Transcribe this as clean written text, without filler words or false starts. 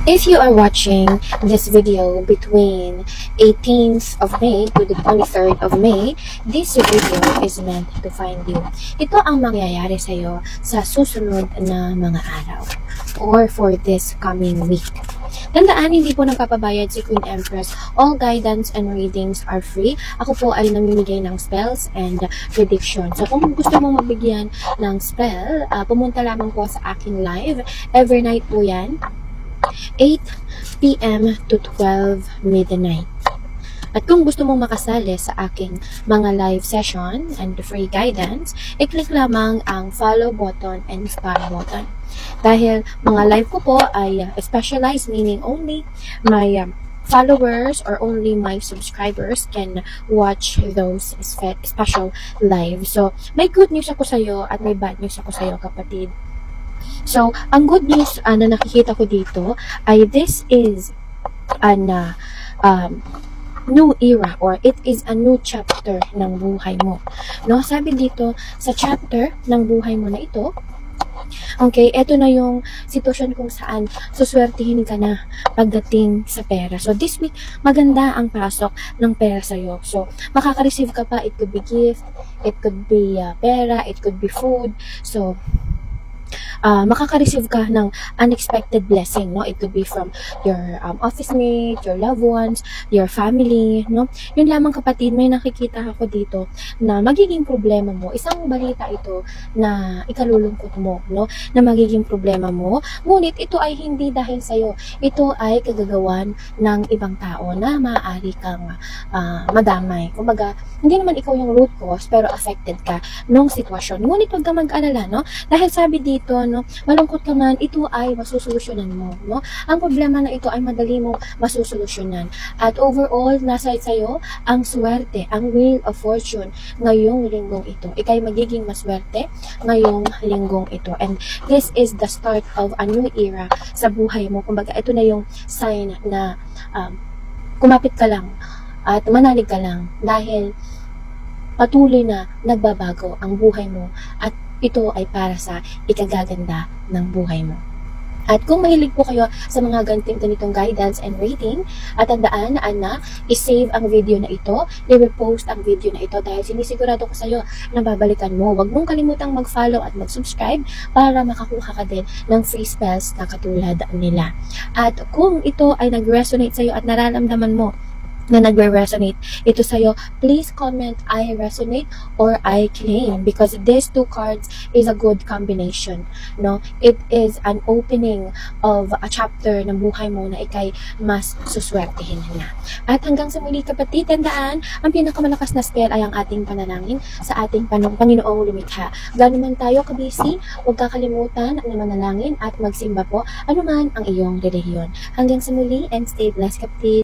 If you are watching this video between 18th of May to the 23rd of May, this video is meant to find you. Ito ang mangyayari sa iyo sa susunod na mga araw or for this coming week. Tandaan, hindi po nagpapabayad si Queen Empress. All guidance and readings are free. Ako po ay namimigay ng spells and prediction. So kung gusto mong mabigyan ng spell, pumunta lamang po sa aking live. Every night po yan. 8 p.m. to 12 midnight. At kung gusto mong makasali sa aking mga live session and free guidance, i-click lamang ang follow button and star button. Dahil mga live ko po ay specialized, meaning only my followers or only my subscribers can watch those special live. So, may good news ako sa'yo at may bad news ako sa'yo, kapatid. So, ang good news na nakikita ko dito ay this is an new era or it is a new chapter ng buhay mo. No, sabi dito sa chapter ng buhay mo na ito, okay, eto na yung sitwasyon kung saan suswertihin ka na pagdating sa pera. So, this week, maganda ang pasok ng pera sa'yo. So, makaka-receive ka pa. It could be gift, it could be pera, it could be food. So, makaka-receive ka ng unexpected blessing, no? It could be from your office mate, your loved ones, your family, no? Yun lamang, kapatid, may nakikita ako dito na magiging problema mo. Isang balita ito na ikalulungkot mo, no? Na magiging problema mo. Ngunit ito ay hindi dahil sa'yo. Ito ay kagagawan ng ibang tao na maaari kang madamay. Kumbaga, hindi naman ikaw yung root cause, pero affected ka nung sitwasyon. Ngunit huwag ka mag-alala, no? Dahil sabi dito, no, malungkot ka man, ito ay masusolusyonan mo, no? Ang problema na ito ay madali mong masusolusyonan. At overall, nasa sa'yo ang swerte, ang wheel of fortune ngayong linggong ito. Ika'y magiging maswerte ngayong linggong ito. And this is the start of a new era sa buhay mo. Kumbaga, ito na yung sign na kumapit ka lang at manalig ka lang dahil patuloy na nagbabago ang buhay mo at ito ay para sa ikagaganda ng buhay mo. At kung mahilig po kayo sa mga ganitong guidance and rating, at tandaan na i-save ang video na ito, i-repost ang video na ito dahil sinisigurado ko sa iyo na babalikan mo. Huwag mong kalimutang mag-follow at mag-subscribe para makakuha ka din ng free spells na katulad nila. At kung ito ay nag-resonate sa iyo at nararamdaman mo na nagre-resonate ito sa'yo, please comment I resonate or I claim, because these two cards is a good combination, no? It is an opening of a chapter ng buhay mo na ikay mas suswertihin na. At hanggang sa muli, kapatid, tandaan, ang pinakamalakas na spell ay ang ating panalangin sa ating Panginoong lumikha. Gano'n man tayo kabisi, huwag kakalimutan na manalangin at magsimba po anuman ang iyong relihiyon. Hanggang sa muli, and stay blessed, kapatid.